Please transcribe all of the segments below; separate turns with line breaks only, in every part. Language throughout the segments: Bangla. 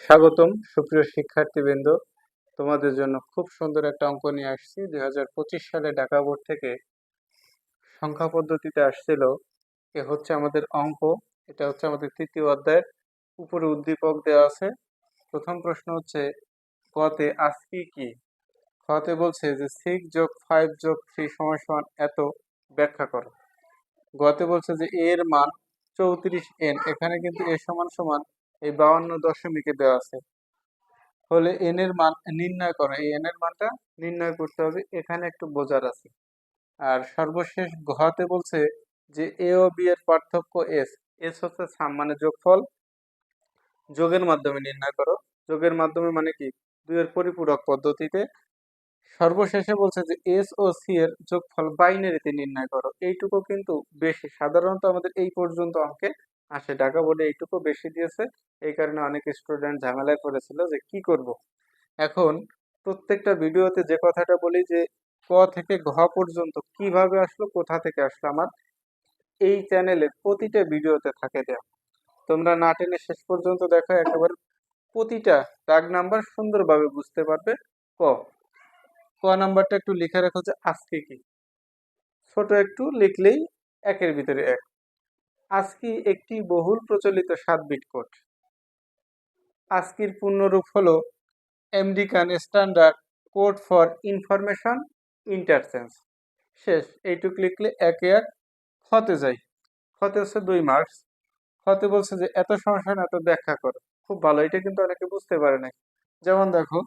স্বাগতম সুপ্রিয় শিক্ষার্থীবৃন্দ, তোমাদের জন্য খুব সুন্দর একটা অঙ্ক নিয়ে আসছি। 2025 সালে ঢাকা বোর্ড থেকে সংখ্যা পদ্ধতিতে আসছিল। এ হচ্ছে আমাদের অঙ্ক। এটা হচ্ছে আমাদের তৃতীয় অধ্যায়ের উপরে উদ্দীপক দেওয়া আছে। প্রথম প্রশ্ন হচ্ছে কতে আজকি কি। খতে বলছে যে 6 যোগ 5 যোগ 3 সমান সমান এত, ব্যাখ্যা করো। গতে বলছে যে এর মান 34n, এখানে কিন্তু এ সমান সমান এই 52 দশমিকে দেওয়া আছে, হলে এন এর মান নির্ণয় করো। এই এন এর মানটা নির্ণয় করতে হবে, এখানে একটু বোঝার আছে। আর সর্বশেষ ঘতে বলছে যে এ ও বি এর পার্থক্য এস। এস হচ্ছে সাম মানে যোগফল, যোগের মাধ্যমে নির্ণয় করো। যোগের মাধ্যমে মানে কি, দুইয়ের পরিপূরক পদ্ধতিতে। সর্বশেষে বলছে যে এস ও সি এর যোগফল বাইনারিতে নির্ণয় করো। এইটুকু কিন্তু বেশি, সাধারণত আমাদের এই পর্যন্ত অঙ্কে আসে, ঢাকা বোর্ডে এইটুকু বেশি দিয়েছে। এই কারণে অনেক স্টুডেন্ট ঝামেলায় পড়েছিল যে কি করব। এখন প্রত্যেকটা ভিডিওতে যে কথাটা বলি যে ক থেকে ঘ পর্যন্ত কিভাবে আসলো, কোথা থেকে আসলো, আমার এই চ্যানেলের প্রতিটা ভিডিওতে থাকে দেওয়া। তোমরা না টেনে শেষ পর্যন্ত দেখো, একেবারে প্রতিটা দাগ নাম্বার সুন্দরভাবে বুঝতে পারবে। ক ক নাম্বারটা একটু লিখে রাখো যে আজকে কি, ছোট একটু লিখলেই একের ভিতরে এক। আজকি একটি বহুল প্রচলিত 7 বিট কোড। আজকির পূর্ণরূপ হলো American standard code for information interchange. শেষ, এইটুক লিখলে একে এক। খতে যাই। খতে হচ্ছে 2 মার্কস। খতে বলছে যে এত সমস্যা এত ব্যাখ্যা করো। খুব ভালো, এটা কিন্তু অনেকে বুঝতে পারে না। যেমন দেখো,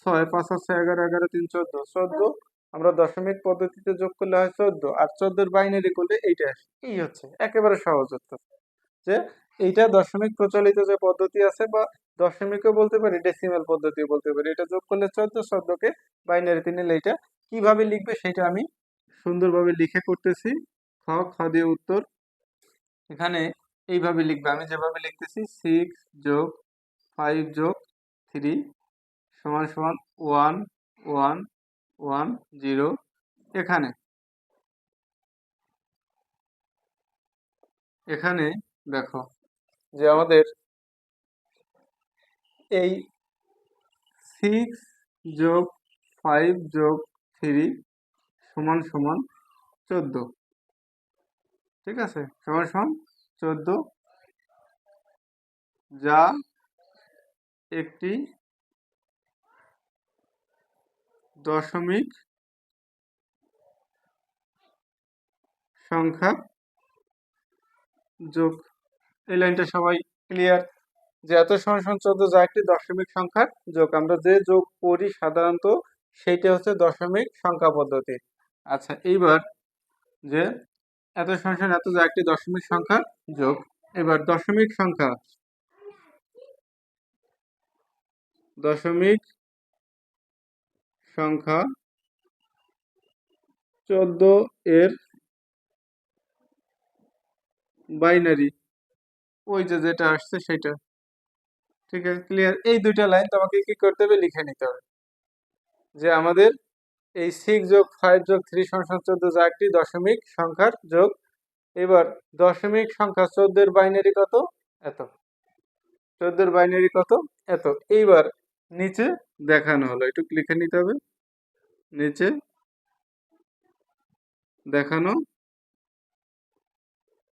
6 5 হচ্ছে 11, 11 3 14, 14 আমরা দশমিক পদ্ধতিতে যোগ করলে হয় 14, আর 14 বাইনারি করলে এইটা আসে। এই হচ্ছে একেবারে সহজ উত্তর, যে এইটা দশমিক প্রচলিত যে পদ্ধতি আছে, বা দশমিকও বলতে পারি, ডেসিমাল পদ্ধতিও বলতে পারি। এটা যোগ করলে 14, 14কে বাইনারিতে নিলে এইটা কিভাবে লিখবে সেটা আমি সুন্দরভাবে লিখে করতেছি। খ খ দিয়ে উত্তর এখানে এইভাবে লিখবে, আমি যেভাবে লিখতেছি 6 যোগ 5 যোগ 3 সমান সমান 1 1 1 0। এখানে এখানে দেখো যে আমাদের এই 6 যোগ 5 যোগ 3 সমান সমান 14, ঠিক আছে, সমান সমান 14, যা একটি দশমিক সংখ্যা যোগ। এই লাইনটা সবাই ক্লিয়ার, যে এত সমান সমান 14 যা একটি দশমিক সংখ্যার যোগ। আমরা যে যোগ করি সাধারণত সেইটা হচ্ছে দশমিক সংখ্যা পদ্ধতি। আচ্ছা, এইবার যে এত সমান সমান এত যা একটি দশমিক সংখ্যার যোগ। এবার দশমিক সংখ্যা, দশমিক সংখ্যা 14 এর বাইনারি, ওই যে যেটা আসছে সেটা, ঠিক আছে, ক্লিয়ার। এই দুইটা লাইন তোমাকে কি করতে হবে, লিখে নিতে হবে, যে আমাদের এই 6 যোগ 5 যোগ 3 সমান 14 যা একটি দশমিক সংখ্যার যোগ। এবার দশমিক সংখ্যা 14 এর বাইনারি কত, এত। 14 এর বাইনারি কত, এত। এইবার নিচে দেখানো হলো, একটু লিখে নিতে হবে, নিচে দেখানো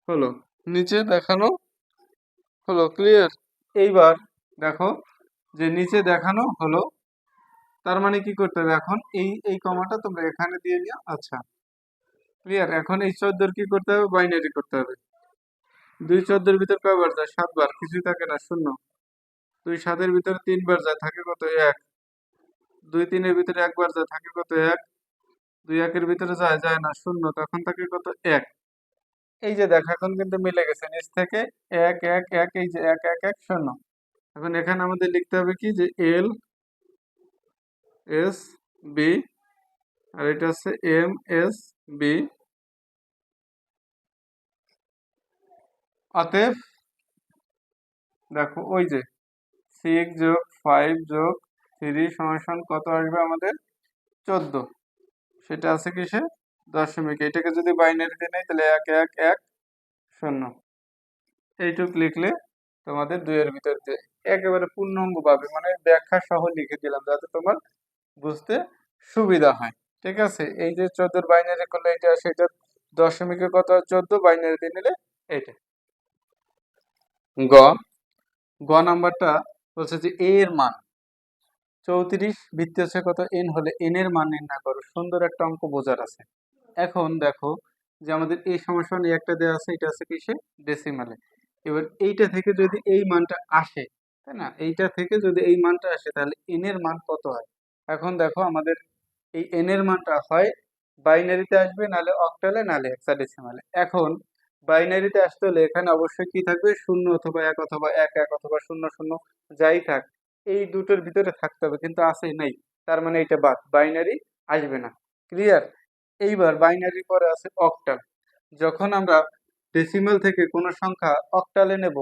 হলো, নিচে দেখানো হলো, ক্লিয়ার। এইবার দেখো যে নিচে দেখানো হলো, তার মানে কি করতে হবে, এখন এই এই কমাটা তোমরা এখানে দিয়ে নিও। আচ্ছা, ক্লিয়ার। এখন এই 14 কি করতে হবে, বাইনারি করতে হবে। 2 14 ভিতর কয়বার যায়, 7 বার, কিছুই থাকে না, শূন্য। 2 7 এর ভিতরে 3 বার যায়, থাকে কত, 1। 2 3 এর ভিতরে একবার যায়, থাকে কত, 1। 2 1 এর ভিতরে যায়, যায় না, শূন্য, তখন থাকে কত, 1। এই যে দেখো এখন কিন্তু মিলে গেছে, নিচ থেকে 1 1 1, এই যে 1 1 1 শূন্য। এখন এখানে আমাদের লিখতে হবে কি, যে এল এস বি, আর এটা হচ্ছে এম এস বি। অতএব দেখো ওই যে 6 যোগ 5 যোগ 3 সমান সমান কত আসবে আমাদের, 14। সেটা আছে কিসে, দশমিক। এটাকে যদি বাইনারিতে নেই তাহলে 1 1 1 0। এইটুক লিখলে তোমাদের 2 এর ভিতর দিয়ে একেবারে পূর্ণাঙ্গ ভাবে মানে ব্যাখ্যা সহ লিখে দিলাম যাতে তোমার বুঝতে সুবিধা হয়। ঠিক আছে, এই যে 14 বাইনারি করলে এটা সেটা দশমিকের কত 14 বাইনারি দিয়ে নিলে এটা। গ গ নাম্বারটা বলছে যে এ এর মান 34 ভিত্তি হচ্ছে কত n হলে n এর মান নির্ণয় করো। সুন্দর একটা অঙ্ক বোঝার আছে। এখন দেখো যে আমাদের এই সমস্যা নিয়ে একটা দেওয়া আছে, এটা আছে কিসে ডেসিমালে। এবার এইটা থেকে যদি এই মানটা আসে, তাই না, এইটা থেকে যদি এই মানটা আসে তাহলে n এর মান কত হয়। এখন দেখো আমাদের এই n এর মানটা হয় বাইনারিতে আসবে, নালে অক্টালে, নালে হেক্সাডেসিমালে। এখন বাইনারিতে আসতে হলে এখানে অবশ্যই কি থাকবে, 0 অথবা 1 অথবা 1 1 অথবা 0 0 যাই থাক এই দুটোর ভিতরে থাকতে হবে, কিন্তু আছে নেই, তার মানে এটা বাদ, বাইনারি আসবে না। ক্লিয়ার? এইবার বাইনারির পরে আছে অক্টাল। যখন আমরা ডেসিমাল থেকে কোনো সংখ্যা অক্টালে নেব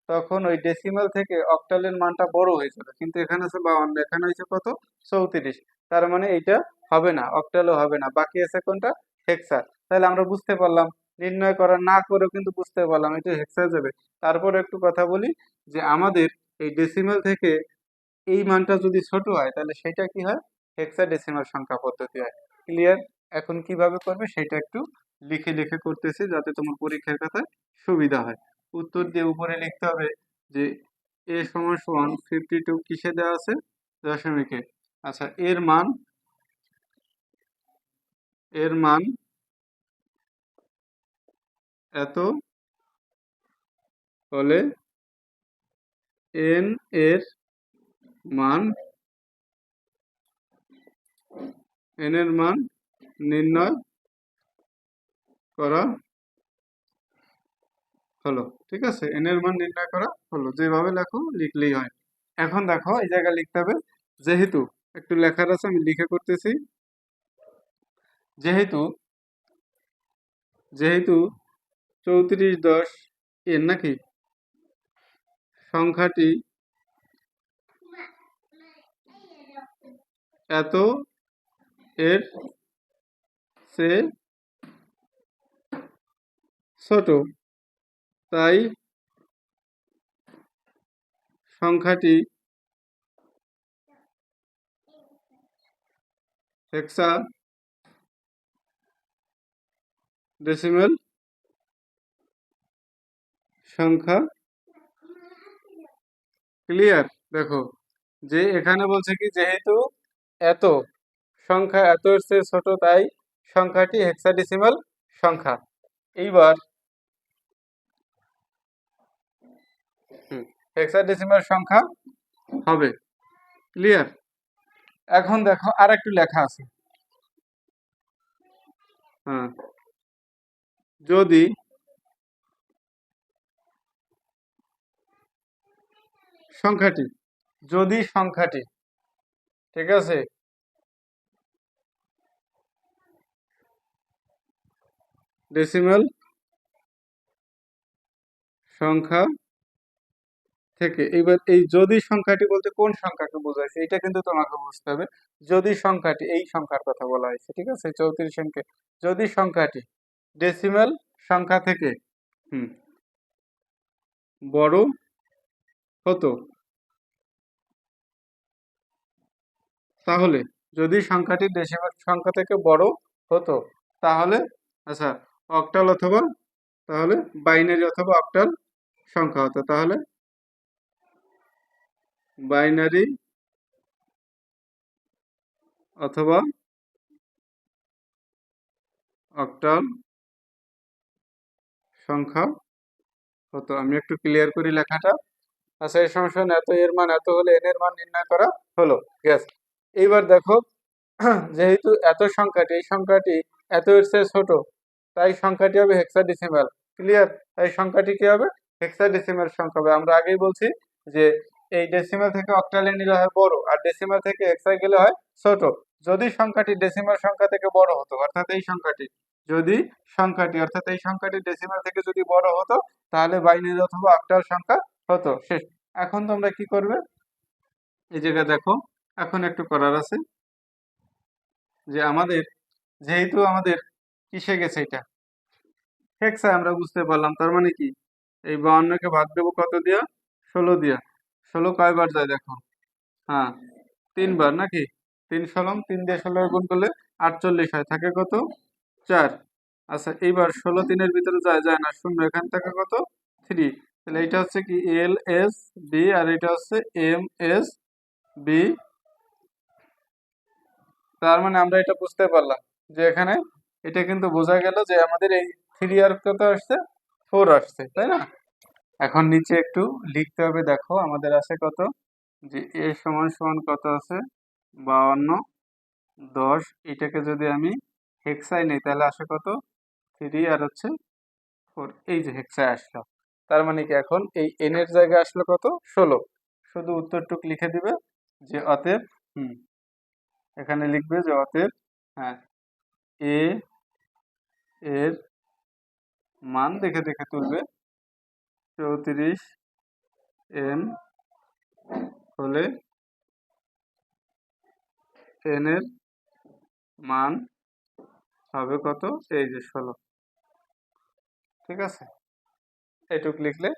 তখন ওই ডেসিমাল থেকে অক্টালের মানটা বড় হয়ে যাবে, কিন্তু এখানে আছে 52, এখানে হয়েছে কত 34, তার মানে এইটা হবে না, অক্টালও হবে না, বাকি আছে কোনটা হেক্সা। তাহলে আমরা বুঝতে পারলাম, নির্ণয় করা না করেও কিন্তু বুঝতে পারলাম এটা হেক্সা যাবে। তারপরে একটু কথা বলি যে আমাদের এই ডেসিমাল থেকে এই মানটা যদি ছোট হয় তাহলে সেটা কি হয়, হেক্সাডেসিমাল সংখ্যা পদ্ধতি হয়। ক্লিয়ার? এখন কিভাবে করবে সেটা একটু লিখে লিখে করতেছি যাতে তোমার পরীক্ষার খাতায় সুবিধা হয়। উত্তর দিয়ে উপরে লিখতে হবে যে a সমান সমান 52 কিসে দেওয়া আছে, দশমিকে। আচ্ছা, এর মান এত হলে n এর মান নির্ণয় করা হলো। ঠিক আছে, n এর মান নির্ণয় করা হলো, যেভাবে লেখো লিখলেই হয়। এখন দেখো এই জায়গায় লিখতে হবে যেহেতু, একটু লেখার আছে আমি লিখে করতেছি। যেহেতু যেহেতু 3410 এর নাকি সংখ্যাটি এত এর চেয়ে ছোট, তাই সংখ্যাটি হেক্সা ডেসিমেল সংখ্যা। ক্লিয়ার? দেখো যে এখানে বলছে কি যেহেতু এত সংখ্যা এত এর চেয়ে ছোট তাই সংখ্যাটি হেক্সাডেসিমাল সংখ্যা। এইবার হেক্সাডেসিমাল সংখ্যা হবে। ক্লিয়ার? এখন দেখো আর একটু লেখা আছে। হ্যাঁ, যদি সংখ্যাটি যদি সংখ্যাটি ঠিক আছে ডেসিমাল সংখ্যা থেকে, এবার এই যদি সংখ্যাটি বলতে কোন সংখ্যাকে বোঝাইছে এটা কিন্তু তোমাকে বুঝতে হবে। যদি সংখ্যাটি এই সংখ্যার কথা বলা হয়েছে, ঠিক আছে 34 অঙ্কে, যদি সংখ্যাটি ডেসিমাল সংখ্যা থেকে বড় হতো, তাহলে যদি সংখ্যাটি ডেসিমাল সংখ্যা থেকে বড় হতো তাহলে, আচ্ছা, অক্টাল অথবা তাহলে বাইনারি অথবা অক্টাল সংখ্যা হতো, তাহলে বাইনারি অথবা অক্টাল সংখ্যা হতো। আমি একটু ক্লিয়ার করি লেখাটা। আচ্ছা, এই সমস্যা এত এর মান এত হলে n এর মান নির্ণয় করা হলো। গ্যাস। এইবার দেখো যেহেতু এত সংখ্যাটি এই সংখ্যাটি এত এর চেয়ে ছোট তাই সংখ্যাটি হবে হেক্সাডেসিমাল। ক্লিয়ার? তাই সংখ্যাটি কি হবে, হেক্সাডেসিমাল সংখ্যা হবে। আমরা আগেই বলছি যে এই ডেসিমাল থেকে অক্টালে নিলে হয় বড় আর ডেসিমাল থেকে হেক্সায় গেলে হয় ছোট। যদি সংখ্যাটি ডেসিমাল সংখ্যা থেকে বড় হতো অর্থাৎ এই সংখ্যাটি, যদি সংখ্যাটি অর্থাৎ এই সংখ্যাটি ডেসিমাল থেকে যদি বড় হতো তাহলে বাইনারি অথবা অক্টাল সংখ্যা হতো। শেষ। এখন তোমরা কি করবে, এই জায়গায় দেখো এখন একটু করার আছে যে আমাদের যেহেতু আমাদের কিসে গেছে এটা হেক্সা, আমরা বুঝতে পারলাম, তার মানে কি এই 52কে ভাগ দেবো কত দিয়া 16 দিয়া 16 কয়বার যায় দেখো। হ্যাঁ, 3 বার নাকি? 3 × 3 দিয়ে 16 গুণ করলে 48 হয়, থাকে কত? 4। আচ্ছা, এইবার 16 3-এর ভিতরে যায় যায় না, শূন্য, এখান থেকে কত? 3। তাহলে এটা হচ্ছে কি এল এস বি, আর এটা হচ্ছে এম এস বি। তার মানে আমরা এটা বুঝতে পারলাম যে এখানে এটা কিন্তু বোঝা গেল যে আমাদের এই 3 আর কত আসছে? 4 আসছে, তাই না? এখন নিচে একটু লিখতে হবে, দেখো আমাদের আছে কত, যে এ সমান সমান কত আছে? 52 10। এটাকে যদি আমি হেক্সায় নিই তাহলে আসে কত? 3 আর হচ্ছে 4। এই যে হেক্সায় আসলো। তার মানে কি এখন এই এন এর জায়গায় আসলো কত? 16। শুধু উত্তরটুক লিখে দিবে যে অতএব, হুম, এখানে লিখবে যে অতএব, হ্যাঁ, এ এর মান দেখে দেখে তুলবে 34 এন হলে এন এর মান হবে কত? এই যে 16। ঠিক আছে, এটুক লিখলে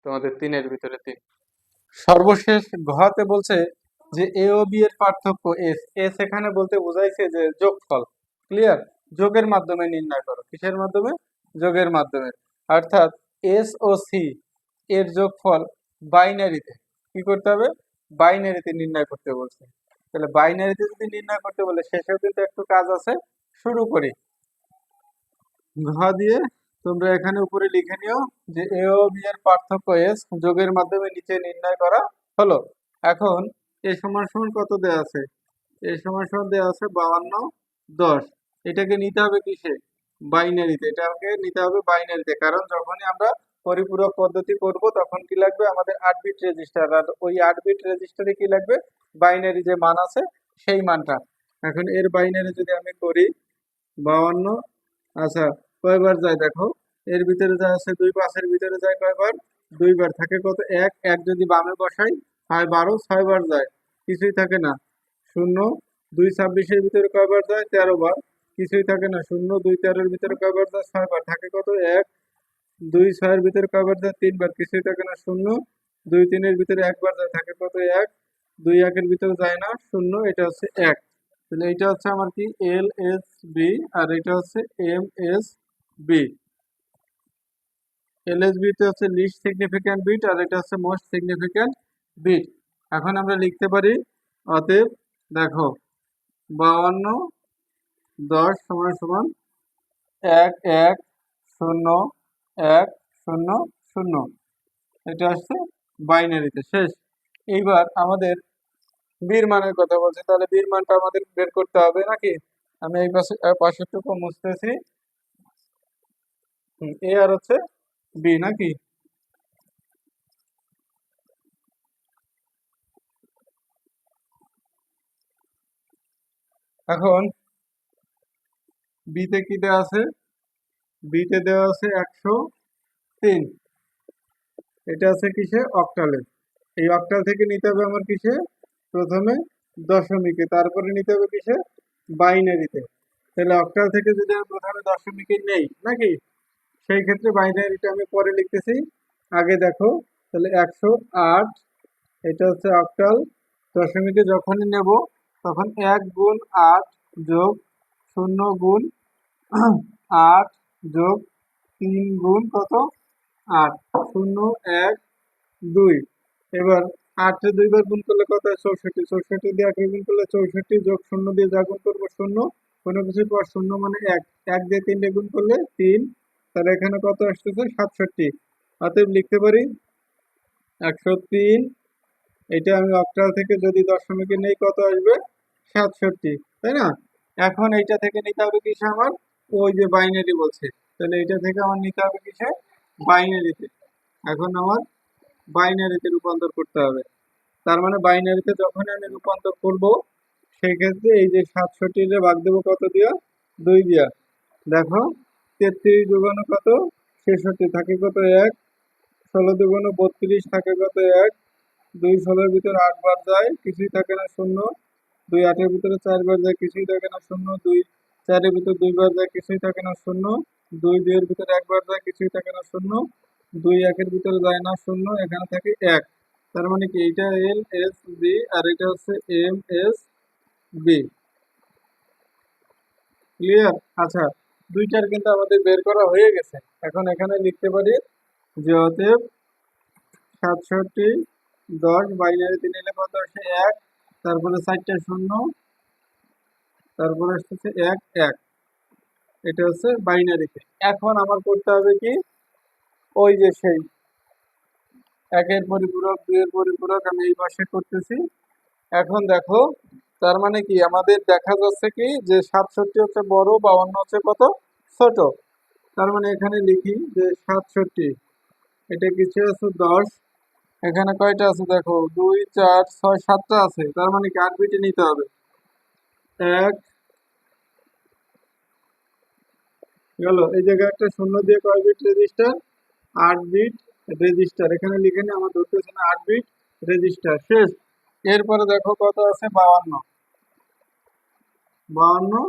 তোমাদের 3-এর ভিতরে 3। সর্বশেষ ঘতে বলছে যে এ ও বি এর পার্থক্য এস। এস এখানে বলতে বোঝাইছে যে যোগফল। ক্লিয়ার? যোগের মাধ্যমে নির্ণয় করো। কিসের মাধ্যমে? যোগের মাধ্যমে। অর্থাৎ এস ও সি এর যোগফল বাইনারিতে কি করতে হবে? বাইনারিতে নির্ণয় করতে বলছে। তাহলে বাইনারিতে যদি নির্ণয় করতে বলে, শেষেও কিন্তু একটু কাজ আছে। শুরু করি। ঘ দিয়ে তোমরা এখানে উপরে লিখে নিও যে এ ও বি এর পার্থক্য এস, যোগের মাধ্যমে নিচে নির্ণয় করা হলো। এখন এ সমান সমান কত দেওয়া আছে? এ সমান সমান দেওয়া আছে 52 10। এটাকে নিতে হবে কিসে? বাইনারিতে। এটাকে নিতে হবে বাইনারিতে, কারণ যখনই আমরা পরিপূরক পদ্ধতি করব তখন কি লাগবে? আমাদের 8 বিট রেজিস্টার, আর ওই 8 বিট রেজিস্টারে কি লাগবে? বাইনারি যে মান আছে সেই মানটা। এখন এর বাইনারি যদি আমি করি 52, আচ্ছা, কয়বার যায় দেখো। এর ভিতরে যা আছে 2, 5-এর ভিতরে যায় কয়বার? 2 বার, থাকে কত? 1। 1 যদি বামে বসাই হয় 12, 6 বার যায়, কিছুই থাকে না। 0 2 26-এর ভিতরে কয়বার যায়? 13 বার, কিছুই থাকে না। 0 2 13-এর ভিতরে কয়বার যায়? 6 বার, থাকে কত? 1 2 6-এর ভিতরে কয়বার যায়? 3 বার, কিছুই থাকে না। 0 2 3-এর ভিতরে 1 বার যায়, থাকে কত? 1 2 1-এর ভিতরে যায় না, 0, এটা হচ্ছে 1। তাহলে এটা হচ্ছে আমার কি? এল এস বি, আর এটা হচ্ছে M S B. L S B তে হচ্ছে লিস্ট সিগনিফিক্যান্ট বিট, আর এটা হচ্ছে মোস্ট সিগনিফিক্যান্ট বিট। এখন আমরা লিখতে পারি অতএব, দেখো, 52 10 সমান সমান 1 1 0 1 0 0। এটা হচ্ছে বাইনারিতে শেষ। এইবার আমাদের বীর মানের কথা বলছে, তাহলে বীর মানটা আমাদের বের করতে হবে নাকি? আমি এই পাশে পাশেরটুকু মুছতেছি। এ আর হচ্ছে বি নাকি? এখন বিতে কি দেওয়া আছে? বিতে দেওয়া আছে 103। এটা আছে কিসে? অক্টালে। এই অক্টাল থেকে নিতে হবে আমার কিসে? প্রথমে দশমিকে, তারপরে নিতে হবে কিসে? বাইনারিতে। তাহলে অক্টাল থেকে যদি আমি প্রথমে দশমিকে নেই নাকি, সেই ক্ষেত্রে বাইনারিটা আমি পরে লিখতেছি। আগে দেখো, তাহলে 108, এটা হচ্ছে অক্টাল। দশমিকে যখনই নেব তখন 1 গুণ 8 যোগ 0 গুণ 8 যোগ 3 গুণ কত? 8 0 1 2। এবার 8 2 বার গুণ করলে কত হয়? 64। 64 দিয়ে 8 গুণ করলে 64, যোগ 0 দিয়ে যা গুণ করবো 0, কোনো কিছুর পর 0 মানে 1। 1 দিয়ে 3 গুণ করলে 3। তাহলে এখানে কত আসতেছে? 67। অতএব লিখতে পারি 103। এটা আমি অক্টাল থেকে যদি দশমিকে নেই কত আসবে? 67, তাই না? এখন এইটা থেকে নিতে হবে কিসে আমার? ওই যে বাইনারি বলছে, তাহলে এইটা থেকে আমার নিতে হবে কিসে? বাইনারিতে। এখন আমার বাইনারিতে রূপান্তর করতে হবে। তার মানে বাইনারিতে যখন আমি রূপান্তর করব, সেই ক্ষেত্রে এই যে 67 রে ভাগ দেবো কত দিয়া? 2 দিয়া। দেখো, 33 দুগুণ কত? 66, থাকে কত? 1 16 দুগুণ 32, থাকে কত? 1 2 16-এর ভিতরে 8 বার যায়, কিছুই থাকে না। 0 2 8-এর ভিতরে 4 বার যায়, কিছুই থাকে না। 0 2 4-এর ভিতরে 2 বার যায়, কিছুই থাকে না। 0 2 2-এর ভিতরে 1 বার যায়, কিছুই থাকে না। 0 দুই একের ভিতরে যায় না, শূন্য, এখানে থাকে এক। তার মানে কি এটা এল এস বি আর এটা হচ্ছে এম এস বি। ক্লিয়ার? আচ্ছা, দুইটার কিন্তু আমাদের বের করা হয়ে গেছে। এখন এখানে লিখতে পারি যে অতএব 67 10 বাইনারিতে নিলে কত আসে? এক, তারপরে 4টা শূন্য, তারপরে আসতেছে এক এক। এটা হচ্ছে বাইনারিতে। এখন আমার করতে হবে কি, ওই যে সেই একের পরিপূরক, দুইয়ের পরিপূরক আমি এই পাশে করতেছি। এখন দেখো, তার মানে কি আমাদের দেখা যাচ্ছে কি যে 67 হচ্ছে বড়, 52 হচ্ছে কত? ছোট। তার মানে এখানে লিখি যে 67, এটা কিছু আছে 10, এখানে কয়টা আছে দেখো, 2 4 6 7টা আছে। তার মানে কি 8 বিটে নিতে হবে। এক গেল, এই জায়গায় একটা শূন্য দিয়ে কয় বিট রেজিস্টার? 8 bit register. এখানে লিখে নি, আমার ধরতেছে না, 8 বিট রেজিস্টার। শেষ। এরপরে দেখো কত আছে? 52। 52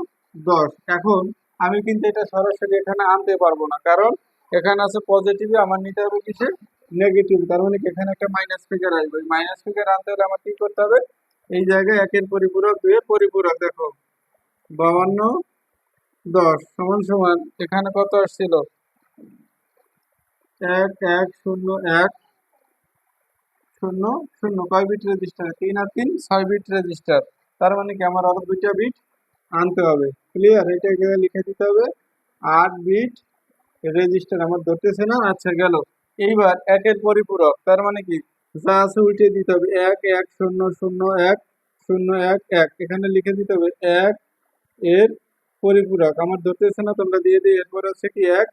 10। এখন আমি কিন্তু এটা সরাসরি এখানে আনতে পারবো না, কারণ এখানে আছে পজিটিভে, আমার নিতে হবে কিসে? নেগেটিভ। তার মানে কি এখানে একটা মাইনাস ফিগার আসবে। মাইনাস ফিগার আনতে হলে আমার কি করতে হবে? এই জায়গায় একের পরিপূরক, দুইয়ের পরিপূরক। দেখো 52 10 সমান সমান এখানে কত আসছিল? 1 1 0 1 0 0। কয় বিট রেজিস্টার? 3 আর 3 6 বিট রেজিস্টার। তার মানে কি আমার আরো দুইটা বিট আনতে হবে। ক্লিয়ার? এটাকে লিখে দিতে হবে 8 বিট রেজিস্টার। আমার ধরতেছে না? আচ্ছা গেল। এইবার একের পরিপূরক, তার মানে কি যা আছে উল্টে দিতে হবে। 1 1 0 0 1 0 1 1। এখানে লিখে দিতে হবে 1 এর পরিপূরক। আমার ধরতেছে না? তোমরা দিয়ে দিই। এরপর হচ্ছে কি 1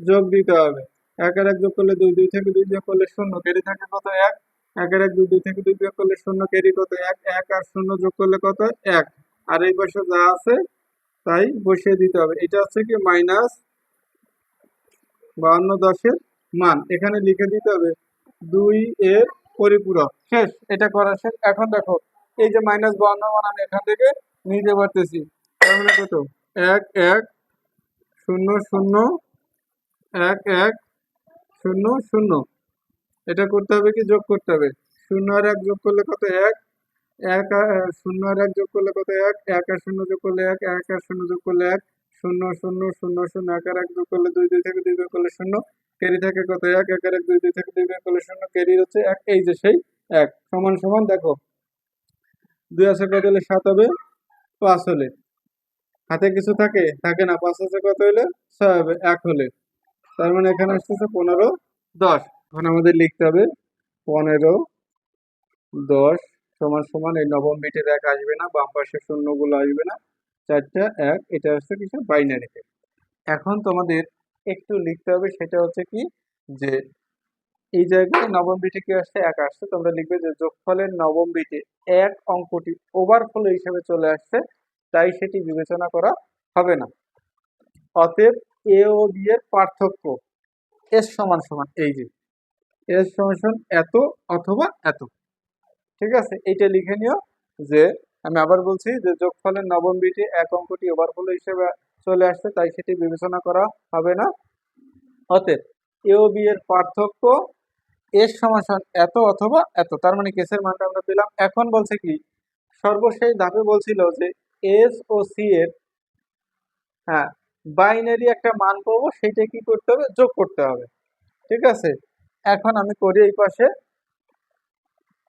যোগ দিতে হবে। 1 আর 1 যোগ করলে 2, 2 থেকে 2 বিয়োগ করলে 0, কেরি থাকে কত? 1। 1 আর 1 2, 2 থেকে 2 বিয়োগ করলে 0, কেরি কত? 1। 1 আর 0 যোগ করলে কত? 1। আর এই পাশে যা আছে তাই বসিয়ে দিতে হবে। এটা হচ্ছে কি মাইনাস 52 10-এর মান। এখানে লিখে দিতে হবে 2 এর পরিপূরক। শেষ। এটা করা শেষ। এখন দেখো, এই যে -52 মান আমি এখান থেকে নিতে পারতেছি। তার মানে কত? 1 1 0 0 1 1 0 0। এটা করতে হবে কি যোগ করতে হবে? 0 আর 1 যোগ করলে কত? 1। 1 আর 0 আর 1 যোগ করলে কত? 1। 1 আর 0 যোগ করলে 1। 1 আর 0 যোগ করলে 1। 0 0 0 0। 1 আর 1 যোগ করলে 2। 2 থেকে 2 বিয়োগ করলে 0, ক্যারি থাকে কত? 1। 1 আর 1 2। 2 থেকে 2 বিয়োগ করলে 0, ক্যারি হচ্ছে 1। এই যে সেই 1 সমান সমান দেখো, 2 আছে কত হলে 7 হবে? 5 হলে। হাতে কিছু থাকে? থাকে না। 5 আছে কত হলে? 6 হবে 1 হলে। তার মানে এখানে আসতেছে 15 10। এখন আমাদের লিখতে হবে 15 10 সমান সমান, এই নবম বিটের 1 আসবে না, বাম পাশে শূন্যগুলো আসবে না, 4টা 1। এটা হচ্ছে কিছু বাইনারিতে। এখন তোমাদের একটু লিখতে হবে, সেটা হচ্ছে কি যে এই জায়গায় নবম বিটে কি আসছে? 1 আসছে। তোমরা লিখবে যে যোগফলের নবম বিটে 1 অঙ্কটি ওভারফ্লো হিসেবে চলে আসছে, তাই সেটি বিবেচনা করা হবে না। অতএব এ ও বি এর পার্থক্য এস সমান সমান, এই যে এস সমান সমান এত অথবা এত। ঠিক আছে? এইটা লিখে নিও যে, আমি আবার বলছি যে যোগফলের নবম বিটে 1 অঙ্কটি ওভারফ্লো হিসেবে চলে আসছে, তাই সেটি বিবেচনা করা হবে না। অতএব এ ও বি এর পার্থক্য এস সমান সমান এত অথবা এত। তার মানে কেসের মানটা আমরা পেলাম। এখন বলছে কি, সর্বশেষ ধাপে বলছিল যে এস ও সি এর, হ্যাঁ, বাইনারি একটা মান পাবো, সেটা কি করতে হবে? যোগ করতে হবে। ঠিক আছে? এখন আমি করি এই পাশে,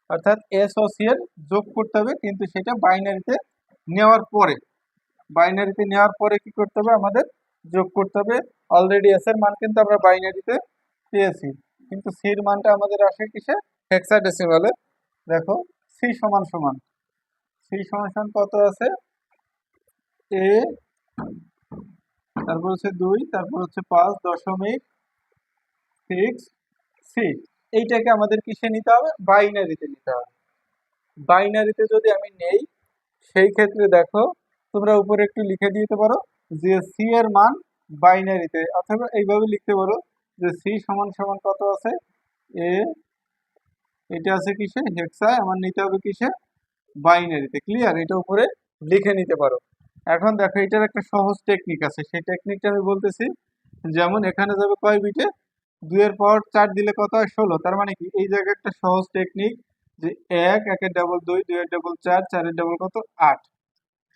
অর্থাৎ এস ও সি এর যোগ করতে হবে, কিন্তু সেটা বাইনারিতে নেওয়ার পরে। বাইনারিতে নেওয়ার পরে কি করতে হবে? আমাদের যোগ করতে হবে। অলরেডি এস এর মান কিন্তু আমরা বাইনারিতে পেয়েছি, কিন্তু সির মানটা আমাদের আসে কিসে? হেক্সাডেসিমালে। দেখো সি সমান সমান, সি সমান সমান কত আছে? এ, তারপর হচ্ছে 2, তারপর হচ্ছে 5.6 সি। এইটাকে আমাদের কিসে নিতে হবে? বাইনারিতে নিতে হবে। বাইনারিতে যদি আমি নেই, সেই ক্ষেত্রে দেখো, তোমরা উপরে একটু লিখে দিতে পারো যে সি এর মান বাইনারিতে, অথবা এইভাবে লিখতে পারো যে সি সমান সমান কত আছে? এ, এটা আছে কিসে? হেক্সায়। আমার নিতে হবে কিসে? বাইনারিতে। ক্লিয়ার? এটা উপরে লিখে নিতে পারো। এখন দেখো, এটার একটা সহজ টেকনিক আছে, সেই টেকনিকটা আমি বলতেছি। যেমন এখানে যাবে কয় বিটে? 2 এর পাওয়ার 4 দিলে কত হয় 16। তার মানে কি এই জায়গায় একটা সহজ টেকনিক যে 1 এর ডাবল 2, 2 এর ডাবল 4, 4 এর ডাবল কত 8।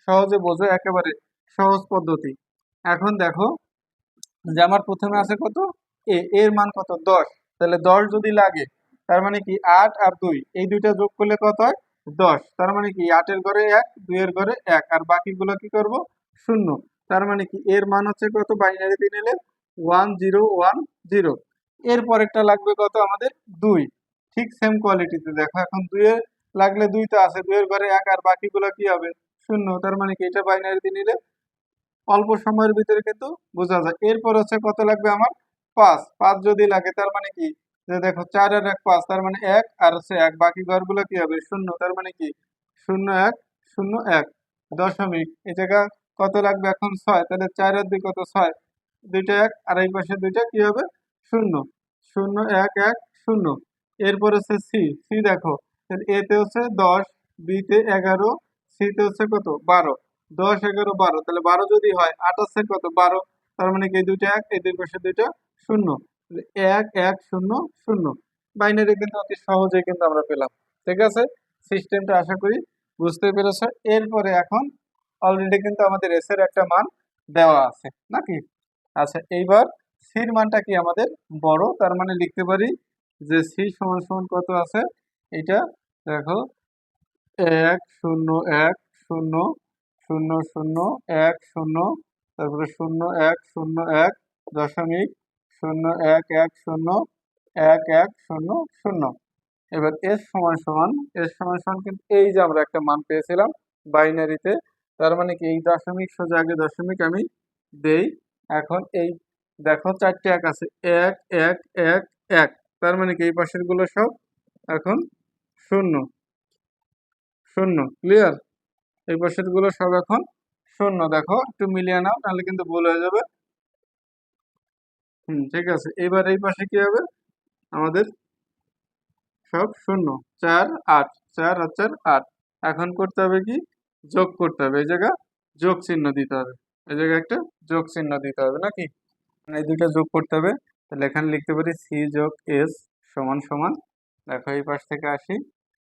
সহজে বোঝো, একেবারে সহজ পদ্ধতি। এখন দেখো যে আমার প্রথমে আছে কত এর মান কত 10। তাহলে 10 যদি লাগে তার মানে কি 8 আর 2 এই দুইটা যোগ করলে কত হয় 10। তার মানে কি 8 এর ঘরে 1, 2 এর ঘরে 1, আর বাকিগুলো কি করব শূন্য। তার মানে কি এর মান হচ্ছে কত বাইনারিতে নিলে 1010। এর পরেরটা লাগবে কত আমাদের 2। ঠিক সেম কোয়ালিটিতে দেখো, এখন 2 এর লাগলে 2 তো আছে, 2 এর ঘরে 1 আর বাকিগুলো কি হবে শূন্য। তার মানে কি এটা বাইনারিতে নিলে অল্প সময়ের ভিতরে কিন্তু বোঝা যায়। এরপর হচ্ছে কত লাগবে আমার 5। 5 যদি লাগে তার মানে কি যে দেখো 4 আর 1 5, তার মানে 1 আর হচ্ছে 1, বাকি ঘরগুলো কি হবে শূন্য। তার মানে কি 0 1 0 1 দশমিক। এই জায়গা কত লাগবে এখন 6, তাহলে 4 আর 2 কত 6, দুইটা 1 আর এই পাশে দুইটা কি হবে শূন্য। 0 1 1 0। এরপর হচ্ছে সি। সি দেখো এ তে হচ্ছে 10, বি তে 11, সি তে হচ্ছে কত 12। 10 11 12, তাহলে 12 যদি হয় 8 আছে কত 12। তার মানে কি এই দুইটা 1, এই দুই পাশে দুইটা শূন্য। 1 1 0 0। বাইনারি কিন্তু অতি সহজেই কিন্তু আমরা পেলাম। ঠিক আছে, সিস্টেমটা আশা করি বুঝতে পেরেছ। এরপরে এখন অলরেডি কিন্তু আমাদের এস এর একটা মান দেওয়া আছে নাকি। আচ্ছা, এইবার সির মানটা কি আমাদের বড়, তার মানে লিখতে পারি যে সি সমান সমান কত আছে এটা দেখো 1 0 1 0 0 0 1 0, তারপরে 0 1 0 1 দশমিক 0 1 1 0 1 1 0 0। এবার এস সমান সমান কিন্তু এই যে আমরা একটা মান পেয়েছিলাম বাইনারিতে, তার মানে কি এই দশমিক সোজা আগে দশমিক আমি দেই। এখন এই দেখো 4টে 1 আছে, 1 1 1 1, তার মানে কি এই পাশের গুলো সব এখন শূন্য শূন্য। ক্লিয়ার, এই পাশের গুলো সব এখন শূন্য। দেখো একটু মিলিয়ে নাও, তাহলে কিন্তু ভুল হয়ে যাবে। ঠিক আছে, এবার এই পাশে কি হবে আমাদের সব শূন্য। 4 8, 4 আর 4 8। এখন করতে হবে কি যোগ করতে হবে, এই জায়গা যোগ চিহ্ন দিতে হবে, এই জায়গায় একটা যোগ চিহ্ন দিতে হবে নাকি। এই দুইটা যোগ করতে হবে। তাহলে এখানে লিখতে পারি সি যোগ এস সমান সমান, দেখো এই পাশ থেকে আসি,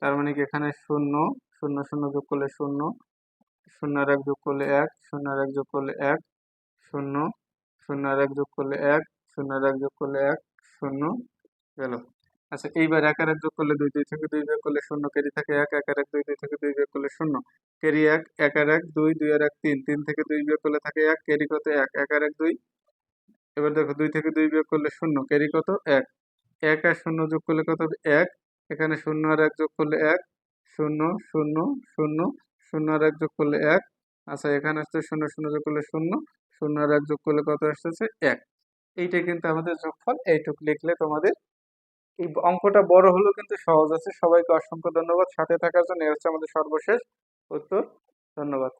তার মানে কি এখানে শূন্য 0 0 যোগ করলে শূন্য, 0 আর 1 যোগ করলে 1, 0 আর 1 যোগ করলে 1 শূন্য, 0 আর 1 যোগ করলে 1, 0 আর 1 যোগ করলে 1 শূন্য গেল। আচ্ছা, এইবার 1 আর 1 যোগ করলে 2, 2 থেকে 2 বিয়োগ করলে শূন্য, কেরি থাকে 1, 1 আর 1 2, 2 থেকে 2 বিয়োগ করলে শূন্য, কেরি 1, 1 আর 1 2, 2 আর 1 3, 3 থেকে 2 বিয়োগ করলে থাকে 1, কেরি কত 1, 1 আর 1 2। এবার দেখো 2 থেকে 2 বিয়োগ করলে শূন্য, কেরি কত 1, 1 আর 0 যোগ করলে কত হবে 1, এখানে 0 আর 1 যোগ করলে 1 0 0 0, 0 আর 1 যোগ করলে 1। আচ্ছা, এখানে আসছে 0 0 যোগ করলে শূন্য, 0 আর 1 যোগ করলে কত আসতেছে 1। এইটা কিন্তু আমাদের যোগফল। এইটুক লিখলে তোমাদের এই অঙ্কটা বড় হলেও কিন্তু সহজ আছে। সবাইকে অসংখ্য ধন্যবাদ সাথে থাকার জন্য। এ হচ্ছে আমাদের সর্বশেষ উত্তর। ধন্যবাদ।